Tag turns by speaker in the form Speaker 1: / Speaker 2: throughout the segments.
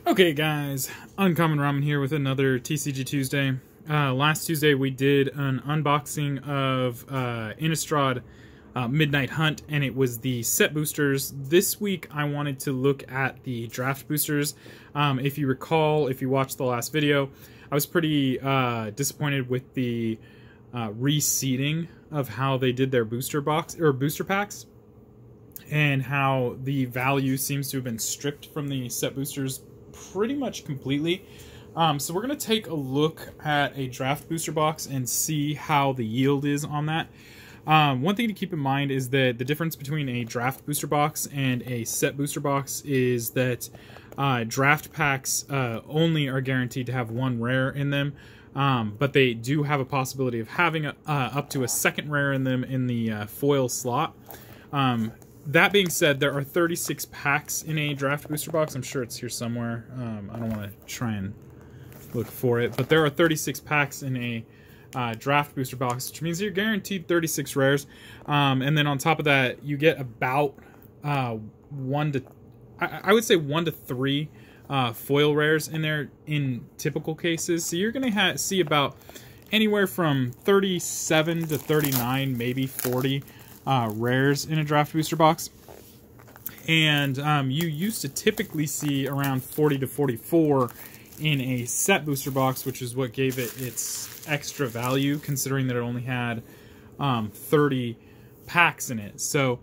Speaker 1: Okay guys, Uncommon Ramen here with another TCG Tuesday. Last Tuesday we did an unboxing of Innistrad Midnight Hunt, and it was the set boosters. This week I wanted to look at the draft boosters. If you recall, if you watched the last video, I was pretty disappointed with the reseeding of how they did their booster packs, and how the value seems to have been stripped from the set boosters pretty much completely. So we're going to take a look at a draft booster box and see how the yield is on that. One thing to keep in mind is that the difference between a draft booster box and a set booster box is that draft packs only are guaranteed to have one rare in them, but they do have a possibility of having up to a second rare in them in the foil slot. That being said, there are 36 packs in a draft booster box. I'm sure it's here somewhere. I don't want to try and look for it, but there are 36 packs in a draft booster box, which means you're guaranteed 36 rares. And then on top of that, you get about I would say 1 to 3 foil rares in there in typical cases. So you're going to see about anywhere from 37 to 39, maybe 40 rares in a draft booster box, and you used to typically see around 40 to 44 in a set booster box, which is what gave it its extra value, considering that it only had 30 packs in it. So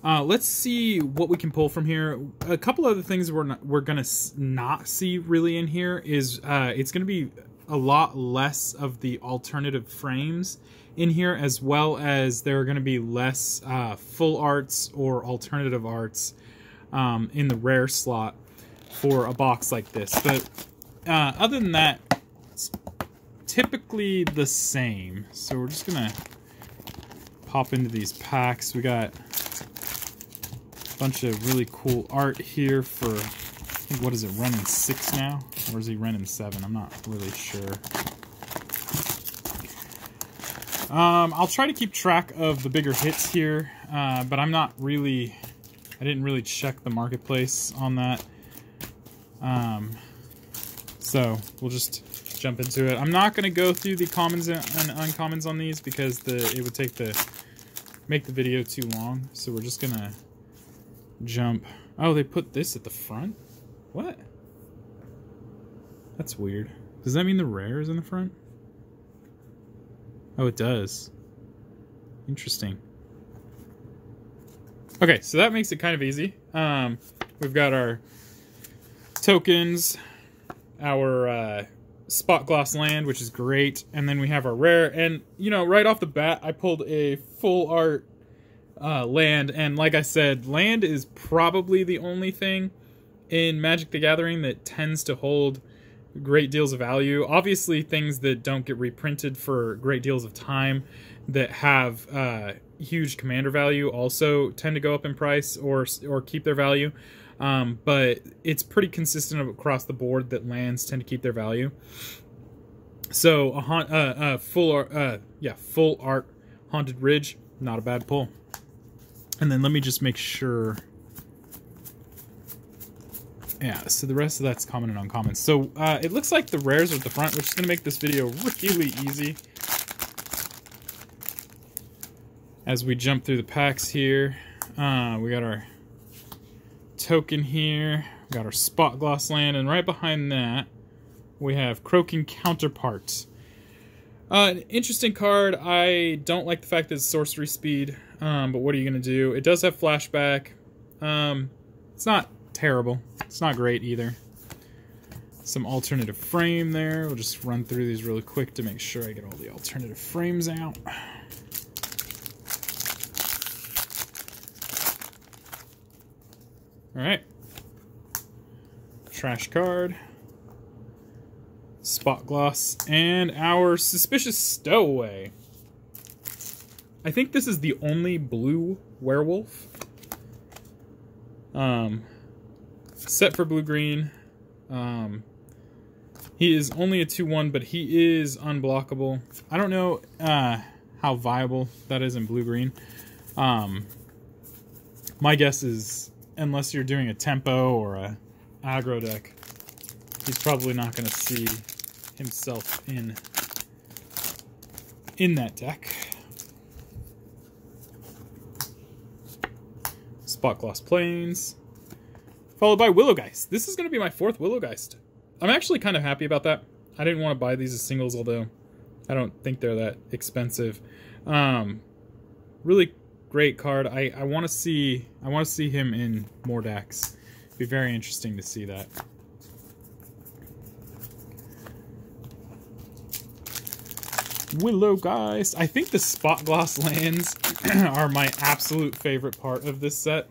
Speaker 1: let's see what we can pull from here. A couple other things we're gonna not see really in here is it's gonna be a lot less of the alternative frames in here, as well as there are going to be less full arts or alternative arts in the rare slot for a box like this. But other than that, it's typically the same. So we're just going to pop into these packs. We got a bunch of really cool art here for, I think, what is it, running 6 now? Or is he running 7? I'm not really sure. I'll try to keep track of the bigger hits here, but I'm not really, I didn't really check the marketplace on that. So we'll just jump into it. I'm not going to go through the commons and uncommons on these because it would make the video too long. So we're just going to jump. Oh, they put this at the front? What? That's weird. Does that mean the rare is in the front? Oh, it does. Interesting. Okay, so that makes it kind of easy. We've got our tokens, our spot gloss land, which is great, and then we have our rare. And, you know, right off the bat, I pulled a full art land, and like I said, land is probably the only thing in Magic the Gathering that tends to hold great deals of value. Obviously, things that don't get reprinted for great deals of time that have huge commander value also tend to go up in price or keep their value. But it's pretty consistent across the board that lands tend to keep their value. So a full art Haunted Ridge, not a bad pull. And then let me just make sure. Yeah, so the rest of that's common and uncommon. So it looks like the rares are at the front, which is going to make this video really easy. As we jump through the packs here, we got our token here, we got our spot gloss land, and right behind that, we have Croaking Counterpart. An interesting card. I don't like the fact that it's sorcery speed, but what are you going to do? It does have flashback. It's not terrible. It's not great either. Some alternative frame there. We'll just run through these really quick to make sure I get all the alternative frames out. Alright. Trash card. Spot gloss. And our Suspicious Stowaway. I think this is the only blue werewolf. Set for blue-green. He is only a 2/1, but he is unblockable. I don't know how viable that is in blue-green. My guess is, unless you're doing a tempo or a aggro deck, he's probably not going to see himself in that deck. Spot Gloss Plains, followed by Willowgeist. This is going to be my 4th Willowgeist. I'm actually kind of happy about that. I didn't want to buy these as singles, although I don't think they're that expensive. Really great card. I want to see him in more decks. It'd be very interesting to see that. Willowgeist. I think the Spot Gloss lands are my absolute favorite part of this set.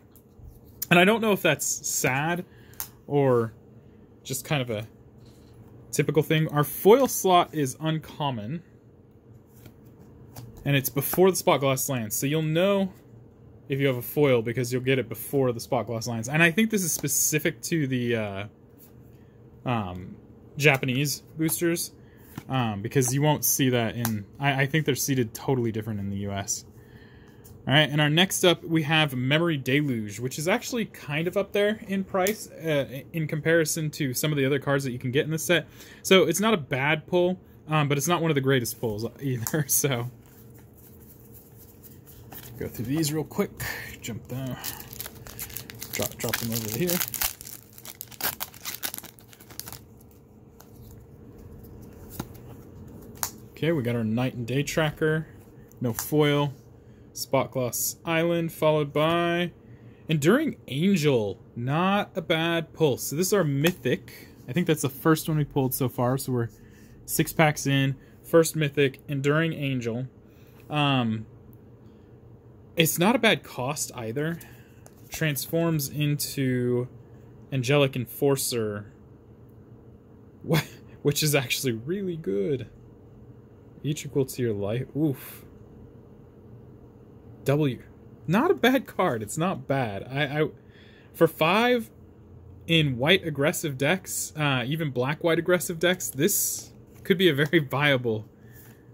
Speaker 1: And I don't know if that's sad or just kind of a typical thing. Our foil slot is uncommon. And it's before the Spot Gloss lands. So you'll know if you have a foil because you'll get it before the Spot Gloss lands. And I think this is specific to the Japanese boosters. Because you won't see that in... I think they're seated totally different in the US. Alright, and our next up, we have Memory Deluge, which is actually kind of up there in price in comparison to some of the other cards that you can get in this set. So it's not a bad pull, but it's not one of the greatest pulls either, so... Go through these real quick. Jump down. Drop them over here. Okay, we got our Night and Day Tracker. No foil. Spot Gloss Island, followed by Enduring Angel. Not a bad pull. So this is our Mythic. I think that's the first one we pulled so far. So we're 6 packs in. First Mythic, Enduring Angel. It's not a bad cost either. Transforms into Angelic Enforcer, which is actually really good. Each equal to your life. Oof. W. Not a bad card. It's not bad. For 5 in white aggressive decks, even black-white aggressive decks, this could be a very viable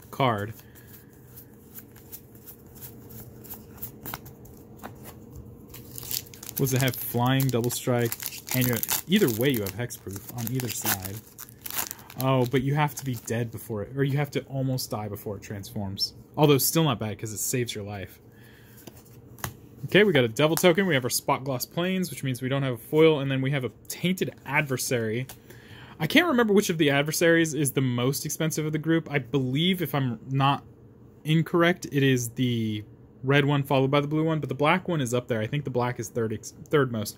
Speaker 1: card. Does it have flying, double strike, and either way you have hexproof on either side. Oh, but you have to be dead before it, or you have to almost die before it transforms. Although still not bad because it saves your life. Okay, we got a Devil Token. We have our Spot Gloss Plains, which means we don't have a foil, and then we have a Tainted Adversary. I can't remember which of the adversaries is the most expensive of the group. I believe, if I'm not incorrect, it is the red one followed by the blue one, but the black one is up there. I think the black is third most.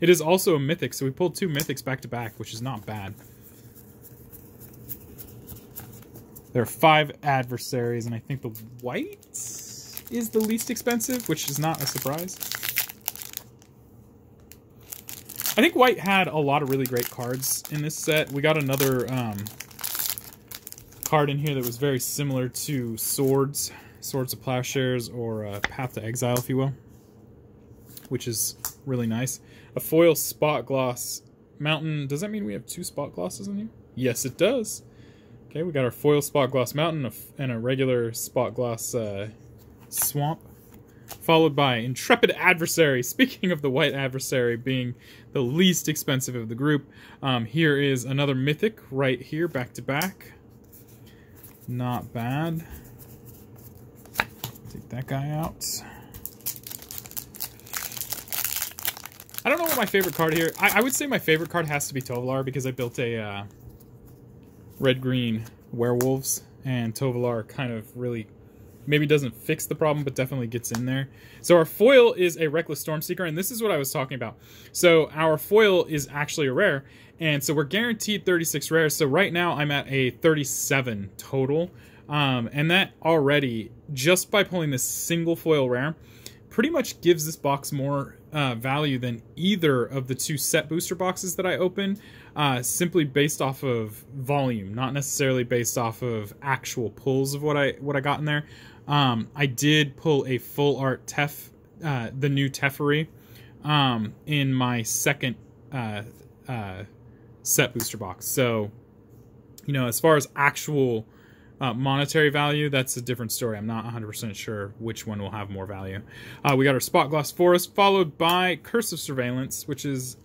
Speaker 1: It is also a Mythic, so we pulled 2 Mythics back to back, which is not bad. There are 5 adversaries, and I think the white is the least expensive, which is not a surprise. I think white had a lot of really great cards in this set. We got another card in here that was very similar to Swords of Plowshares, or Path to Exile, if you will, which is really nice. A foil Spot Gloss Mountain. Does that mean we have 2 Spot Glosses in here? Yes, it does. Okay, we got our foil Spot Gloss Mountain and a regular Spot Gloss Swamp, followed by Intrepid Adversary. Speaking of the white adversary being the least expensive of the group, here is another Mythic right here, back to back. Not bad. Take that guy out. I don't know what my favorite card here... I would say my favorite card has to be Tovolar, because I built a red-green werewolves, and Tovolar kind of really maybe doesn't fix the problem, but definitely gets in there. So our foil is a Reckless Stormseeker, and this is what I was talking about. So our foil is actually a rare, and so we're guaranteed 36 rares. So right now I'm at a 37 total, and that already, just by pulling this single foil rare, pretty much gives this box more value than either of the 2 set booster boxes that I opened, simply based off of volume, not necessarily based off of actual pulls of what I got in there. I did pull a full art Tef, the new Teferi, in my second set booster box. So, you know, as far as actual monetary value, that's a different story. I'm not 100% sure which one will have more value. We got our Spot Gloss Forest, followed by Curse of Surveillance, which is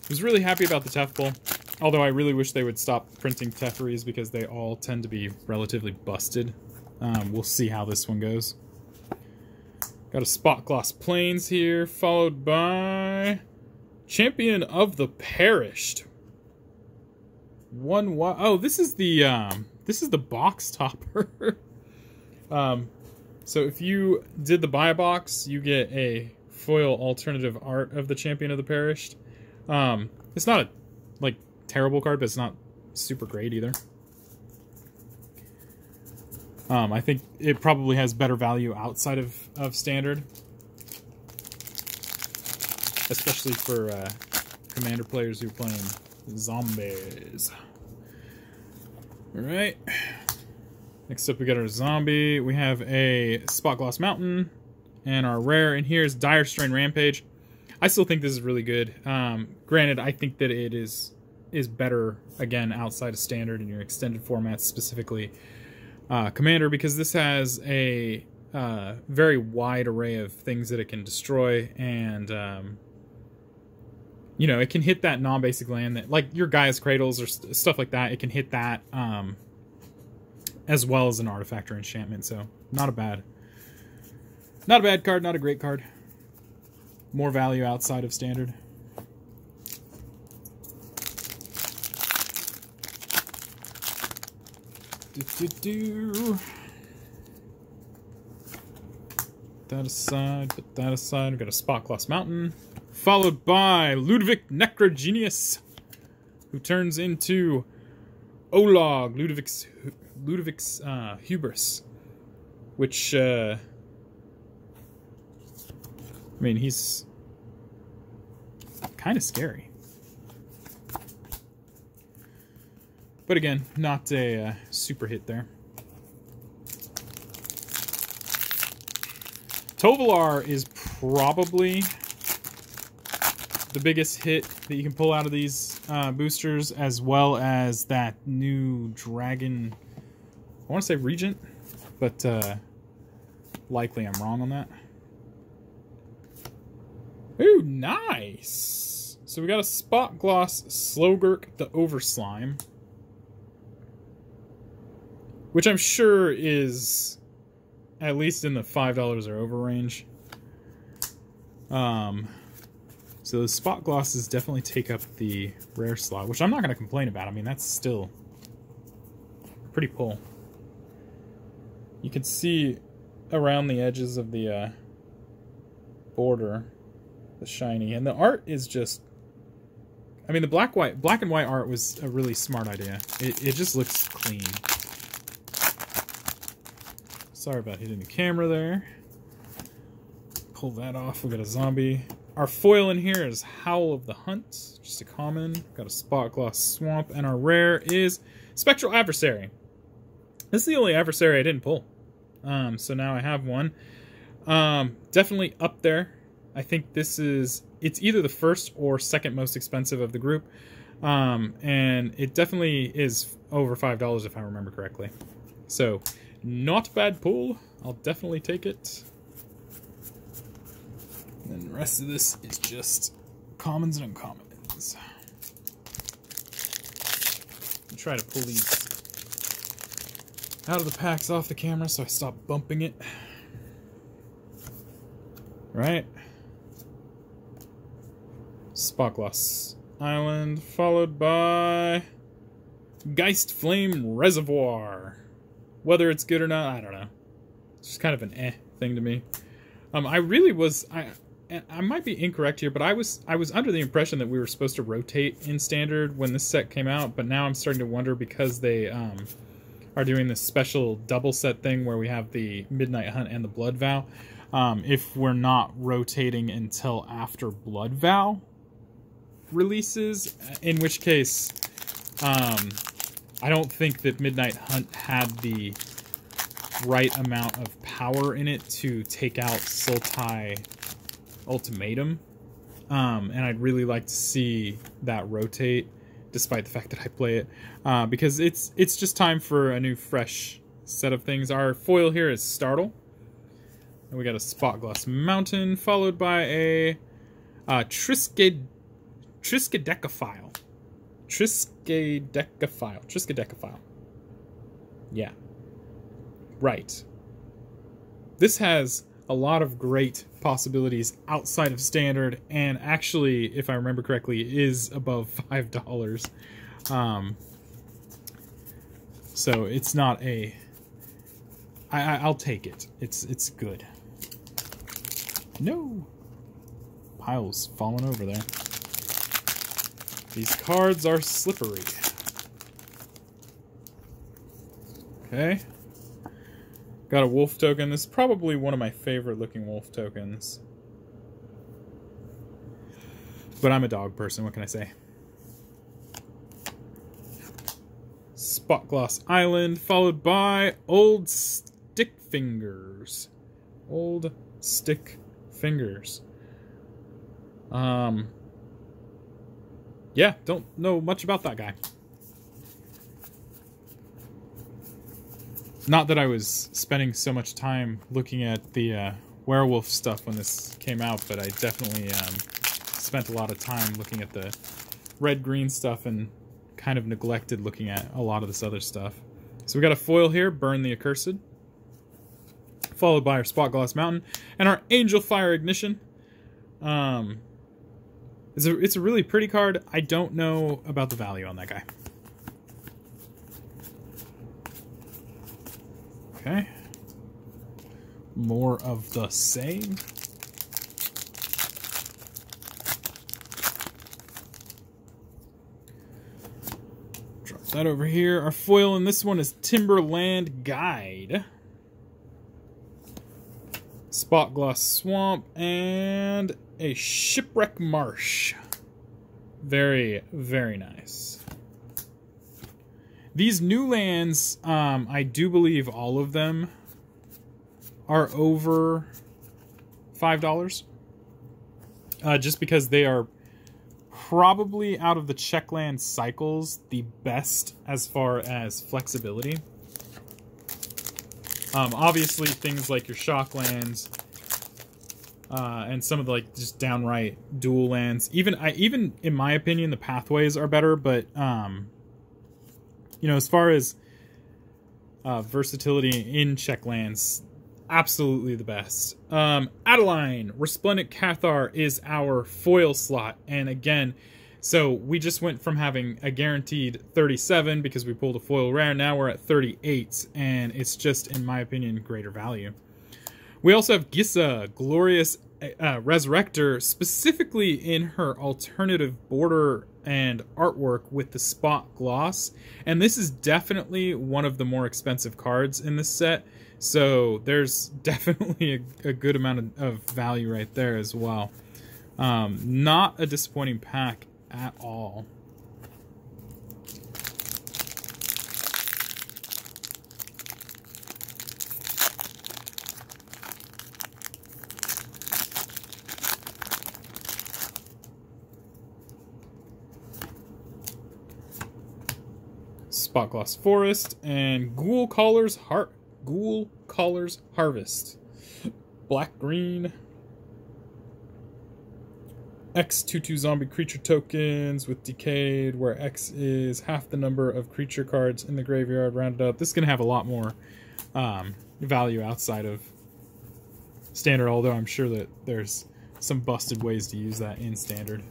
Speaker 1: Was really happy about the Tefbull, although I really wish they would stop printing Teferis because they all tend to be relatively busted. We'll see how this one goes. Got a Spot Gloss Plains here, followed by Champion of the Perished. Oh, this is the box topper. So if you did the buy box, you get a foil alternative art of the Champion of the Perished. It's not a like terrible card, but it's not super great either. I think it probably has better value outside of Standard, especially for Commander players who are playing zombies. Alright. Next up we got our zombie. We have a Spot Gloss Mountain. And our rare in here is Dire Strain Rampage. I still think this is really good. Granted, I think that it is better, again, outside of Standard in your extended formats, specifically Commander, because this has a very wide array of things that it can destroy, and you know, it can hit that non-basic land that, like your Gaia's Cradles or stuff like that. It can hit that as well as an artifact or enchantment. So not a bad card, not a great card. More value outside of Standard. Put that aside, put that aside. We've got a Spot Gloss Mountain, followed by Ludwig Necrogenius, who turns into Olog, Ludwig's Hubris, which, I mean, he's kind of scary. But again, not a super hit there. Tovolar is probably the biggest hit that you can pull out of these boosters, as well as that new dragon. I want to say Regent, but likely I'm wrong on that. Ooh, nice! So we got a Spot Gloss Slogurk the Overslime, which I'm sure is at least in the $5 or over range. So the Spot Glosses definitely take up the rare slot, which I'm not going to complain about. I mean, that's still pretty pull. You can see around the edges of the border, the shiny, and the art is just, I mean, the black and white art was a really smart idea. It just looks clean. Sorry about hitting the camera there. Pull that off. We got a zombie. Our foil in here is Howl of the Hunt, just a common. Got a Spot Gloss Swamp, and our rare is Spectral Adversary. This is the only adversary I didn't pull. So now I have one. Definitely up there. I think this is, it's either the first or second most expensive of the group. And it definitely is over $5 if I remember correctly. So, not bad pull. I'll definitely take it. And then the rest of this is just commons and uncommons. I'll try to pull these out of the packs off the camera so I stop bumping it. Right. Spot Gloss Island, followed by Geist Flame Reservoir. Whether it's good or not, I don't know. It's just kind of an thing to me. I really was, I might be incorrect here, but I was under the impression that we were supposed to rotate in Standard when this set came out, but now I'm starting to wonder, because they are doing this special double set thing where we have the Midnight Hunt and the Blood Vow, if we're not rotating until after Blood Vow releases, in which case I don't think that Midnight Hunt had the right amount of power in it to take out Sultai Ultimatum, and I'd really like to see that rotate, despite the fact that I play it, because it's just time for a new fresh set of things. Our foil here is Startle, and we got a Spot Gloss Mountain, followed by a Triskaidekaphile. Triskaidekaphile. Yeah. Right. This has a lot of great possibilities outside of standard, and actually, if I remember correctly, is above $5. So it's not a... I'll take it. It's good. No! Pile's falling over there. These cards are slippery. Okay. Got a wolf token. This is probably one of my favorite looking wolf tokens. But I'm a dog person, what can I say? Spot Gloss Island, followed by Old Stick Fingers. Old Stick Fingers. Yeah, don't know much about that guy. Not that I was spending so much time looking at the werewolf stuff when this came out, but I definitely spent a lot of time looking at the red-green stuff and kind of neglected looking at a lot of this other stuff. So we got a foil here, Burn the Accursed, followed by our Spot Gloss Mountain, and our Angel Fire Ignition. It's a really pretty card. I don't know about the value on that guy. Okay. More of the same. Drop that over here. Our foil in this one is Timberland Guide, Spot Gloss Swamp, and a Shipwreck Marsh. Very, very nice. These new lands, I do believe all of them are over $5. Just because they are probably, out of the Checkland cycles, the best as far as flexibility. Obviously, things like your shock lands, and some of the, like, just downright dual lands. Even in my opinion, the pathways are better, but you know, as far as versatility in check lands, absolutely the best. Adeline, Resplendent Cathar is our foil slot, and again, so we just went from having a guaranteed 37 because we pulled a foil rare. Now we're at 38, and it's just, in my opinion, greater value. We also have Gissa, Glorious Resurrector, specifically in her alternative border and artwork with the spot gloss. And this is definitely one of the more expensive cards in this set. So there's definitely a good amount of value right there as well. Not a disappointing pack at all. Spot Gloss Forest and Ghoul Caller's Harvest. Black green. X 2/2 zombie creature tokens with Decayed, where X is half the number of creature cards in the graveyard rounded up. This is going to have a lot more value outside of standard, although I'm sure that there's some busted ways to use that in standard.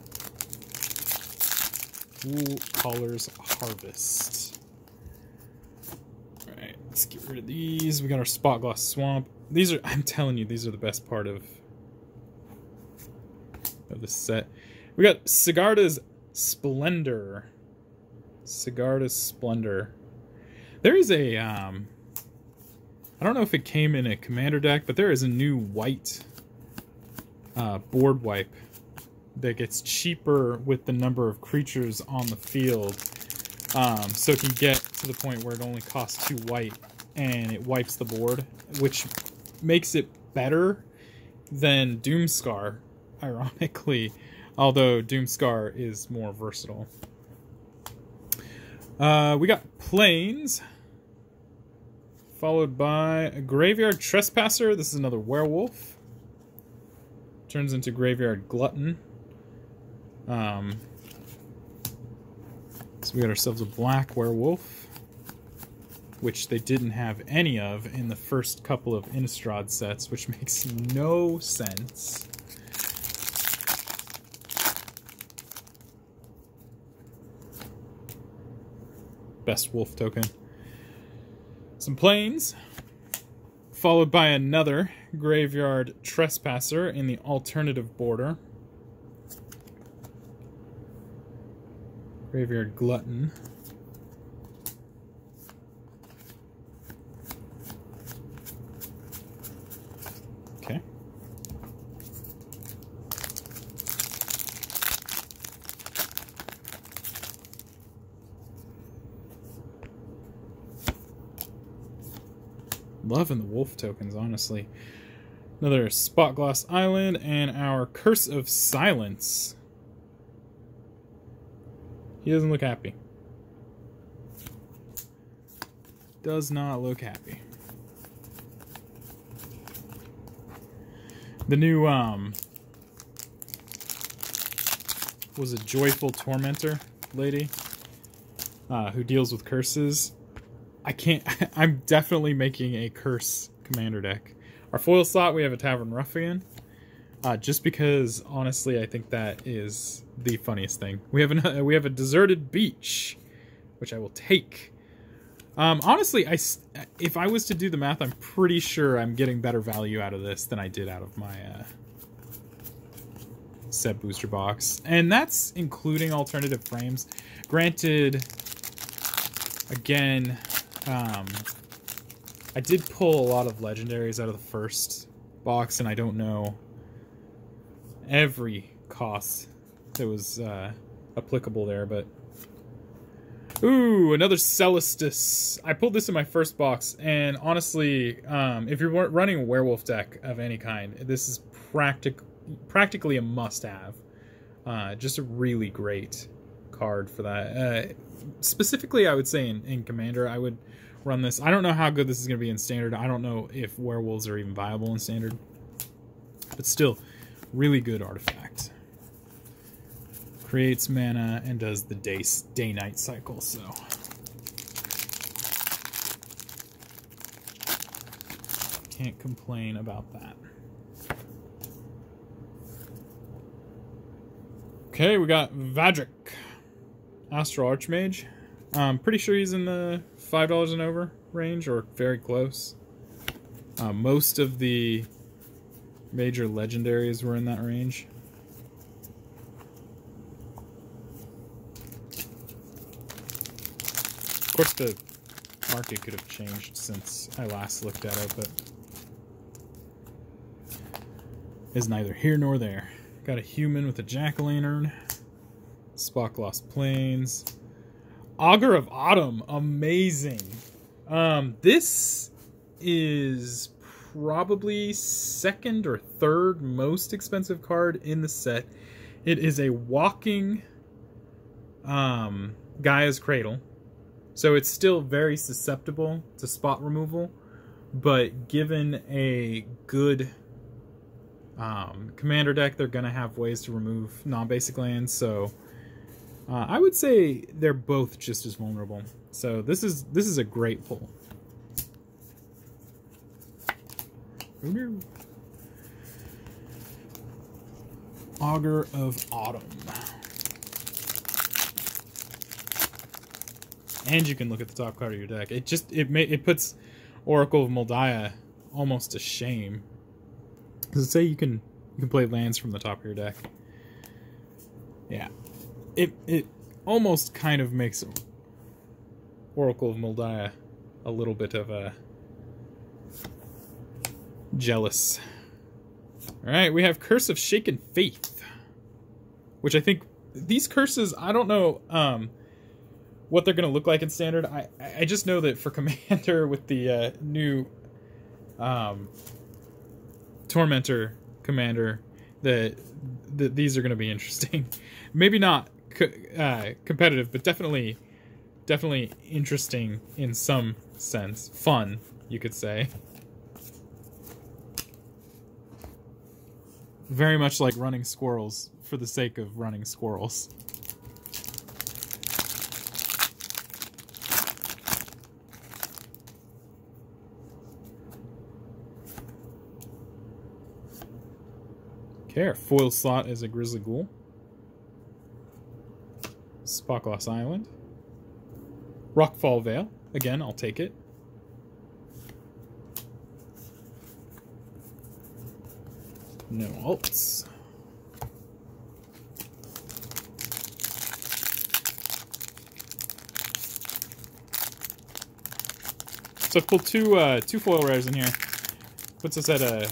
Speaker 1: Ghoul Caller's Harvest. Alright, let's get rid of these. We got our Spot Gloss Swamp. These are, I'm telling you, these are the best part of this set. We got Sigarda's Splendor. Sigarda's Splendor. There is a, I don't know if it came in a commander deck, but there is a new white board wipe that gets cheaper with the number of creatures on the field. So it can get to the point where it only costs 2 white and it wipes the board, which makes it better than Doomscar, ironically, although Doomscar is more versatile. We got Plains, followed by a Graveyard Trespasser. This is another werewolf. Turns into Graveyard Glutton. So we got ourselves a black werewolf, which they didn't have any of in the first couple of Innistrad sets, which makes no sense. Best wolf token. Some plains, followed by another Graveyard Trespasser in the alternative border. Graveyard Glutton. Okay. Loving the wolf tokens, honestly. Another Spot Gloss Island and our Curse of Silence. He doesn't look happy. Does not look happy. The new, was a Joyful Tormentor lady, who deals with curses. I'm definitely making a curse commander deck. Our foil slot, we have a Tavern Ruffian. Just because, honestly, I think that is the funniest thing. We have a Deserted Beach, which I will take. Honestly, if I was to do the math, I'm pretty sure I'm getting better value out of this than I did out of my set booster box. And that's including alternative frames. Granted, again, I did pull a lot of legendaries out of the first box, and I don't know every cost that was applicable there, but... Ooh, another Celestis. I pulled this in my first box, and honestly, if you're running a werewolf deck of any kind, this is practically a must-have. Just a really great card for that. Specifically, I would say in Commander, I would run this. I don't know how good this is going to be in Standard. I don't know if werewolves are even viable in Standard. But still, really good artifact. Creates mana and does the day-night cycle, so... Can't complain about that. Okay, we got Vadrik. Astral Archmage. I'm pretty sure he's in the $5 and over range, or very close. Most of the major legendaries were in that range. Of course, the market could have changed since I last looked at it, but is neither here nor there. Got a human with a jack-o'-lantern. Spot Gloss Plains. Augur of Autumn. Amazing. This is probably second or third most expensive card in the set. It is a walking Gaia's Cradle. So it's still very susceptible to spot removal. But given a good commander deck, they're going to have ways to remove non-basic lands. So... I would say they're both just as vulnerable. So this is a great pull. Augur of Autumn. And you can look at the top card of your deck. It puts Oracle of Moldiah almost to shame. Does it say you can play lands from the top of your deck? Yeah. It almost kind of makes Oracle of Moldiah a little bit of a jealous. Alright, we have Curse of Shaken Faith. Which I think, these curses, I don't know what they're going to look like in Standard. I just know that for Commander with the new Tormentor Commander, that these are going to be interesting. Maybe not competitive, but definitely interesting in some sense. Fun, you could say. Very much like running squirrels for the sake of running squirrels. Okay, our foil slot is a Grizzly Ghoul. Spotgloss Island. Rockfall Vale. Again, I'll take it. No alts. So I've pulled two foil rares in here. Puts us at a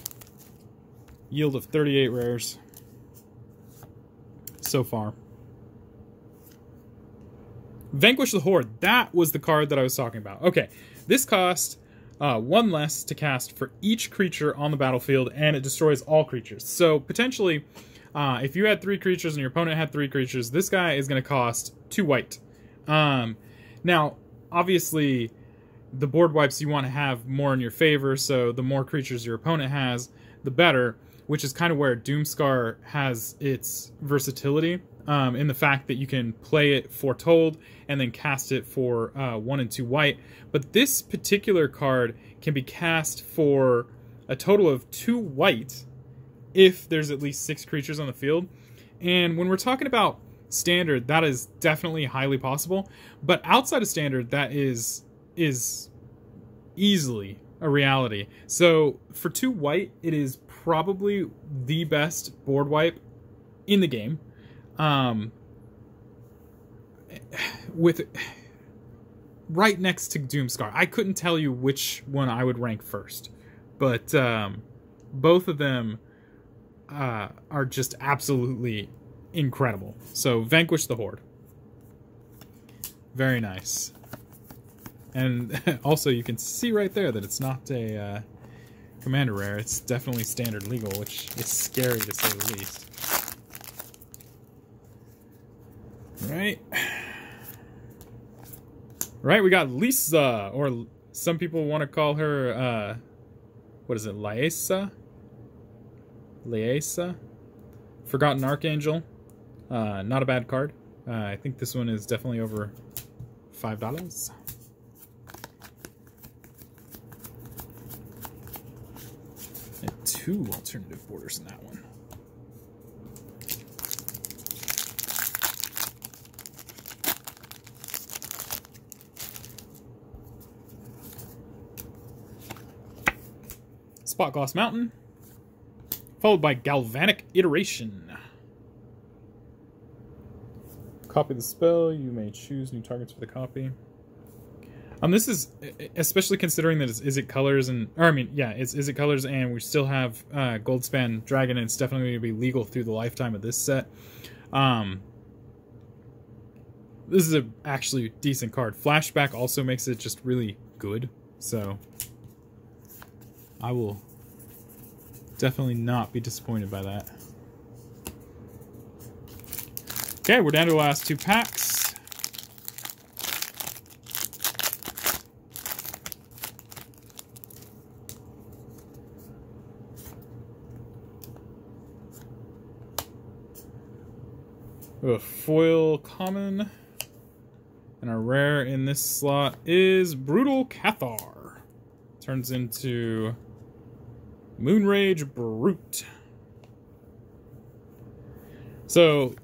Speaker 1: yield of 38 rares so far. Vanquish the Horde. That was the card that I was talking about. Okay, this cost 1 less to cast for each creature on the battlefield, and it destroys all creatures. So potentially, if you had 3 creatures and your opponent had 3 creatures, this guy is going to cost 2 white. Now, obviously, the board wipes you want to have more in your favor, so the more creatures your opponent has, the better, which is kind of where Doomscar has its versatility, in the fact that you can play it Foretold and then cast it for 1 and 2 white. But this particular card can be cast for a total of 2 white if there's at least 6 creatures on the field. And when we're talking about Standard, that is definitely highly possible. But outside of Standard, that is easily a reality. So for 2 white, it is probably the best board wipe in the game. With right next to Doomscar. I couldn't tell you which one I would rank first, but both of them are just absolutely incredible. So Vanquish the Horde. Very nice. And also you can see right there that it's not a commander rare. It's definitely standard legal, which is scary to say the least. Right, we got Lisa, or some people want to call her, what is it, Laesa? Forgotten Archangel. Not a bad card. I think this one is definitely over $5. And 2 alternative borders in that one. Spotgloss Mountain, followed by Galvanic Iteration. Copy the spell. You may choose new targets for the copy. This is especially considering that it's Izzet Colors and, or I mean, yeah, it's Izzet Colors, and we still have Goldspan Dragon, and it's definitely going to be legal through the lifetime of this set. This is a actually decent card. Flashback also makes it just really good, so I will definitely not be disappointed by that. Okay, we're down to the last 2 packs. A foil common. And our rare in this slot is Brutal Cathar. Turns into Moonrage Brute. So,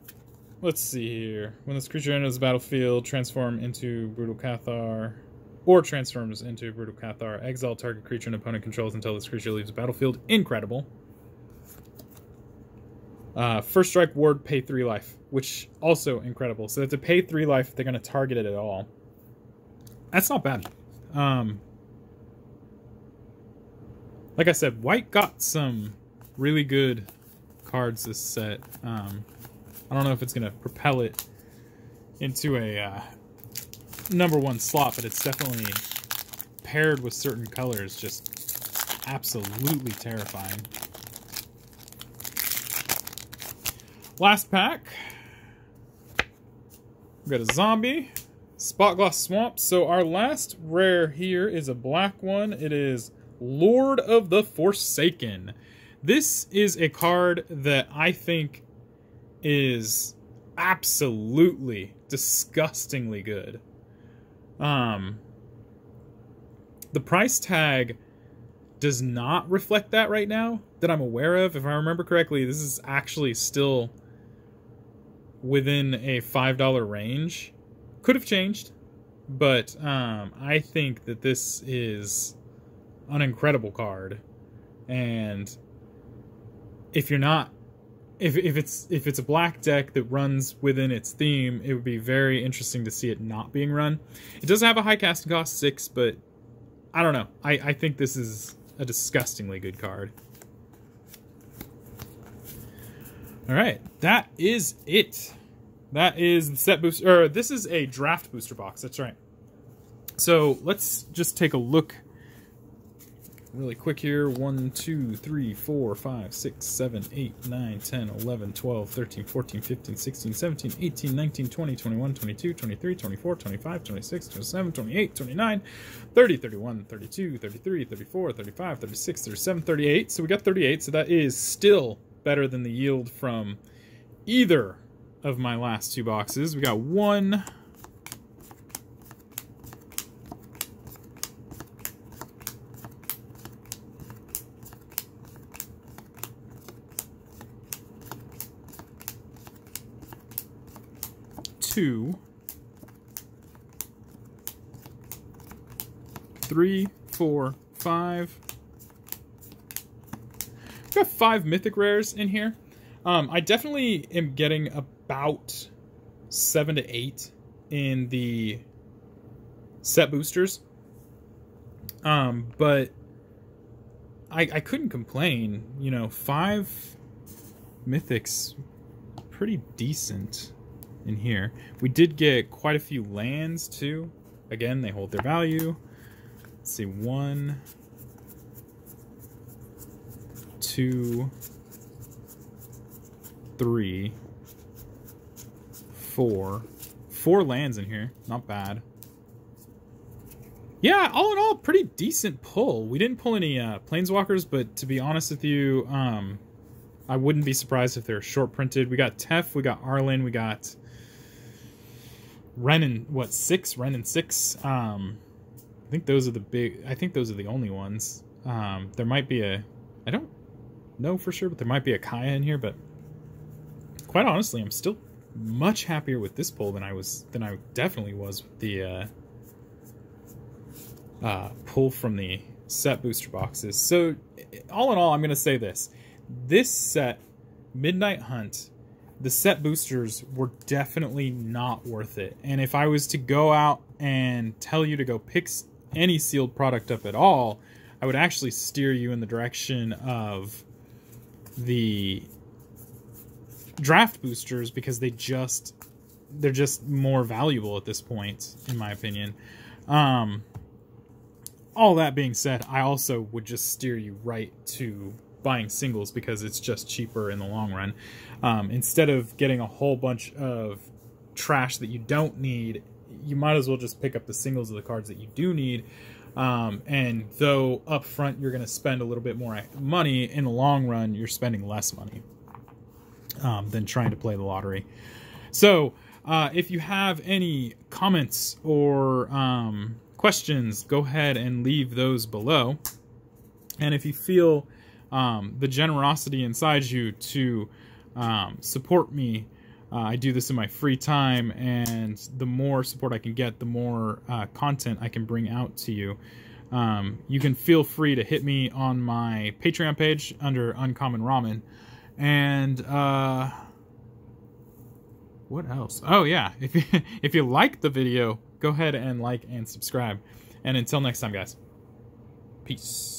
Speaker 1: let's see here. When this creature enters the battlefield, transform into Brutal Cathar, or transforms into Brutal Cathar. Exile target creature an opponent controls until this creature leaves the battlefield. Incredible. First strike ward, pay 3 life, which also incredible. So that's a pay 3 life if they're going to target it at all. That's not bad. Like I said, white got some really good cards this set. I don't know if it's going to propel it into a #1 slot, but it's definitely paired with certain colors just absolutely terrifying. Last pack. We've got a zombie, Spotgloss Swamp. So our last rare here is a black one. It is Lord of the Forsaken. This is a card that I think is absolutely disgustingly good. The price tag does not reflect that right now that I'm aware of. If I remember correctly, this is actually still within a $5 range. Could have changed, but I think that this is an incredible card. And if you're not, if it's a black deck that runs within its theme, it would be very interesting to see it not being run. It does have a high casting cost, 6, but I don't know. I think this is a disgustingly good card. All right, that is it. That is the set booster, or this is a draft booster box. That's right. So let's just take a look really quick here. 1, 2, 3, 4, 5, 6, 7, 8, 9, 10, 11, 12, 13, 14, 15, 16, 17, 18, 19, 20, 21, 22, 23, 24, 25, 26, 27, 28, 29, 30, 31, 32, 33, 34, 35, 36, 37, 38. So we got 38. So that is still better than the yield from either of my last two boxes. We got 1, 2, 3, 4, 5. We've got 5 mythic rares in here. I definitely am getting about 7 to 8 in the set boosters. But I couldn't complain. You know, 5 mythics, pretty decent in here. We did get quite a few lands too. Again, they hold their value. Let's see, 1, 2, 3, 4. 4 lands in here. Not bad. Yeah, all in all, pretty decent pull. We didn't pull any planeswalkers, but to be honest with you, I wouldn't be surprised if they're short printed. We got Tef, we got Arlen, we got Ren and what, 6? Ren and 6. I think those are the big. I think those are the only ones. There might be a. I don't know for sure, but there might be a Kaya in here. But quite honestly, I'm still much happier with this pull than I definitely was with the pull from the set booster boxes. So all in all, I'm going to say this. This set, Midnight Hunt, the set boosters were definitely not worth it. And if I was to go out and tell you to go pick any sealed product up at all, I would actually steer you in the direction of the draft boosters, because they're just more valuable at this point, in my opinion. All that being said, I also would just steer you right to buying singles, because it's just cheaper in the long run. Instead of getting a whole bunch of trash that you don't need, you might as well just pick up the singles of the cards that you do need. And though up front you're going to spend a little bit more money, in the long run you're spending less money than trying to play the lottery. So if you have any comments or questions, go ahead and leave those below. And if you feel the generosity inside you to support me, I do this in my free time, and the more support I can get, the more content I can bring out to you. You can feel free to hit me on my Patreon page under Uncommon Ramen. And what else? Oh yeah, if you like the video, go ahead and like and subscribe. And until next time, guys, peace.